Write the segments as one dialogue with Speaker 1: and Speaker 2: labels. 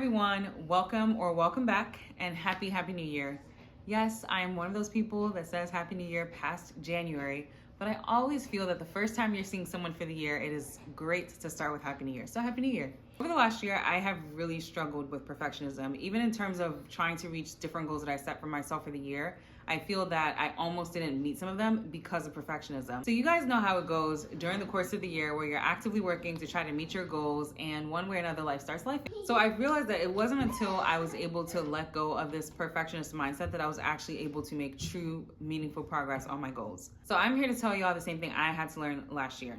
Speaker 1: everyone, welcome back, and happy New Year. Yes, I am one of those people that says Happy New Year past January, but I always feel that the first time you're seeing someone for the year, it is great to start with Happy New Year. So Happy New Year. Over the last year, I have really struggled with perfectionism, even in terms of trying to reach different goals that I set for myself for the year. I feel that I almost didn't meet some of them because of perfectionism. So you guys know how it goes during the course of the year where you're actively working to try to meet your goals, and one way or another life starts life. So I realized that it wasn't until I was able to let go of this perfectionist mindset that I was actually able to make true, meaningful progress on my goals. So I'm here to tell you all the same thing I had to learn last year.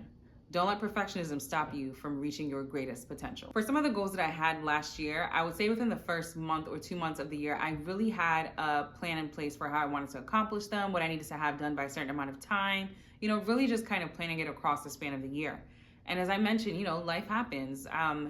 Speaker 1: Don't let perfectionism stop you from reaching your greatest potential. For some of the goals that I had last year, I would say within the first month or 2 months of the year, I really had a plan in place for how I wanted to accomplish them, what I needed to have done by a certain amount of time, really just kind of planning it across the span of the year. And as I mentioned, life happens.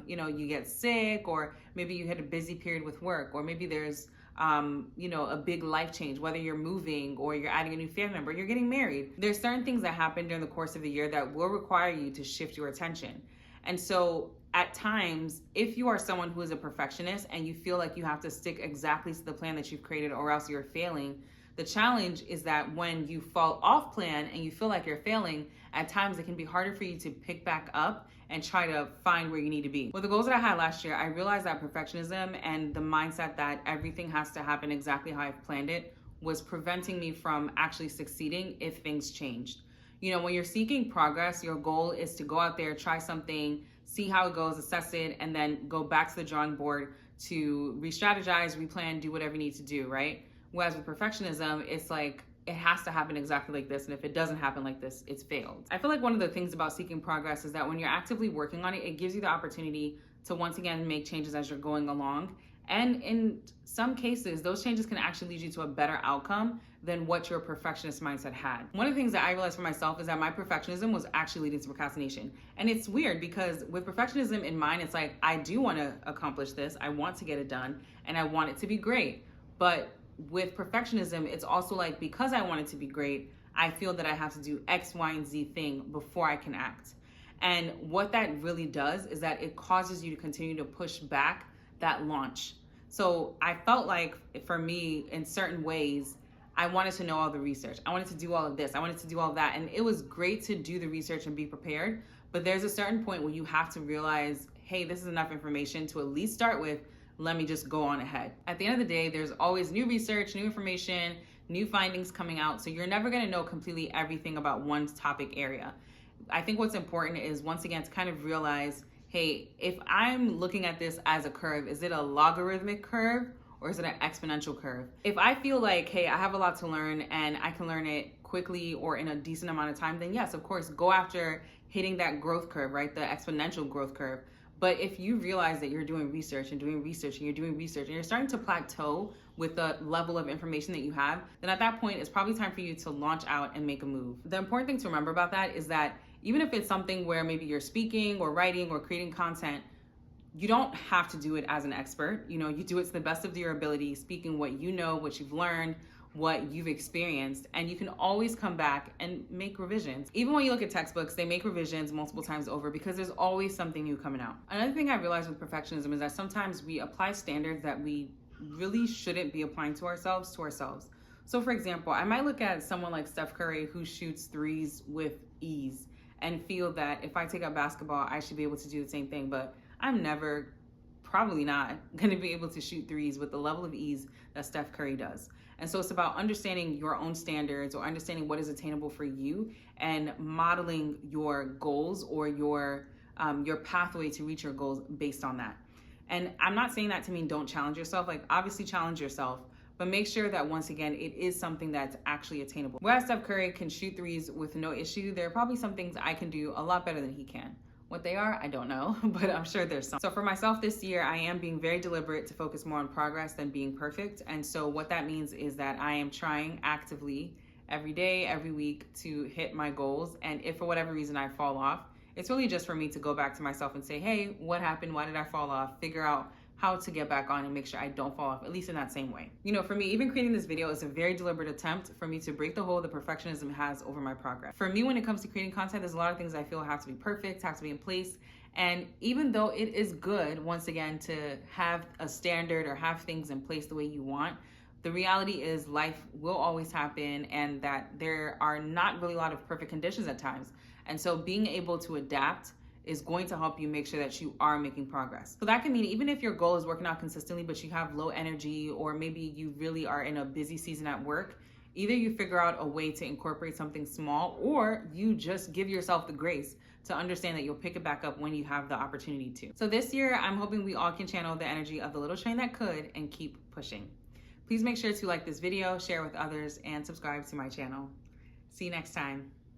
Speaker 1: You get sick, or maybe you hit a busy period with work, or maybe there's a big life change, whether you're moving or you're adding a new family member, you're getting married. There's certain things that happen during the course of the year that will require you to shift your attention. And so at times, if you are someone who is a perfectionist and you feel like you have to stick exactly to the plan that you've created or else you're failing, the challenge is that when you fall off plan and you feel like you're failing, at times it can be harder for you to pick back up and try to find where you need to be. With the goals that I had last year, I realized that perfectionism and the mindset that everything has to happen exactly how I've planned it was preventing me from actually succeeding if things changed. When you're seeking progress, your goal is to go out there, try something, see how it goes, assess it, and then go back to the drawing board to re-strategize, replan, do whatever you need to do, right? Whereas with perfectionism, it's like, it has to happen exactly like this, and if it doesn't happen like this, it's failed. I feel like one of the things about seeking progress is that when you're actively working on it, it gives you the opportunity to once again make changes as you're going along. And in some cases, those changes can actually lead you to a better outcome than what your perfectionist mindset had. One of the things that I realized for myself is that my perfectionism was actually leading to procrastination. And it's weird because with perfectionism in mind, it's like, I do want to accomplish this, I want to get it done, and I want it to be great. But with perfectionism, it's also like, because I want it to be great, I feel that I have to do X, Y, and Z thing before I can act. And what that really does is that it causes you to continue to push back that launch. So I felt like, for me, in certain ways, I wanted to know all the research. I wanted to do all of this. I wanted to do all of that. And it was great to do the research and be prepared. But there's a certain point where you have to realize, hey, this is enough information to at least start with. Let me just go on ahead. At the end of the day, there's always new research, new information, new findings coming out. So you're never gonna know completely everything about one topic area. I think what's important is, once again, to kind of realize, hey, if I'm looking at this as a curve, is it a logarithmic curve or is it an exponential curve? If I feel like, hey, I have a lot to learn and I can learn it quickly or in a decent amount of time, then yes, of course, go after hitting that growth curve, right? The exponential growth curve. But if you realize that you're doing research and doing research and you're doing research and you're starting to plateau with the level of information that you have, then at that point, it's probably time for you to launch out and make a move. The important thing to remember about that is that even if it's something where maybe you're speaking or writing or creating content, you don't have to do it as an expert. You do it to the best of your ability, speaking what you know, what you've learned, what you've experienced, and you can always come back and make revisions. Even when you look at textbooks, they make revisions multiple times over because there's always something new coming out. Another thing I realized with perfectionism is that sometimes we apply standards that we really shouldn't be applying to ourselves. So for example, I might look at someone like Steph Curry who shoots threes with ease and feel that if I take up basketball, I should be able to do the same thing, but I'm probably not going to be able to shoot threes with the level of ease that Steph Curry does. And so it's about understanding your own standards, or understanding what is attainable for you, and modeling your goals or your pathway to reach your goals based on that. And I'm not saying that to mean don't challenge yourself. Like, obviously challenge yourself, but make sure that, once again, it is something that's actually attainable. Whereas Steph Curry can shoot threes with no issue, there are probably some things I can do a lot better than he can. What they are, I don't know, but I'm sure there's some. So for myself this year, I am being very deliberate to focus more on progress than being perfect. And so what that means is that I am trying actively every day, every week, to hit my goals. And if for whatever reason I fall off, it's really just for me to go back to myself and say, hey, what happened? Why did I fall off? Figure out how to get back on and make sure I don't fall off, at least in that same way. For me, even creating this video is a very deliberate attempt for me to break the hold that perfectionism has over my progress. For me, when it comes to creating content, there's a lot of things I feel have to be perfect, have to be in place, And even though it is good, once again, to have a standard or have things in place the way you want, the reality is life will always happen and that there are not really a lot of perfect conditions at times. And so being able to adapt is going to help you make sure that you are making progress. So that can mean even if your goal is working out consistently, but you have low energy, or maybe you really are in a busy season at work, either you figure out a way to incorporate something small, or you just give yourself the grace to understand that you'll pick it back up when you have the opportunity to. So this year, I'm hoping we all can channel the energy of the little train that could and keep pushing. Please make sure to like this video, share with others, and subscribe to my channel. See you next time.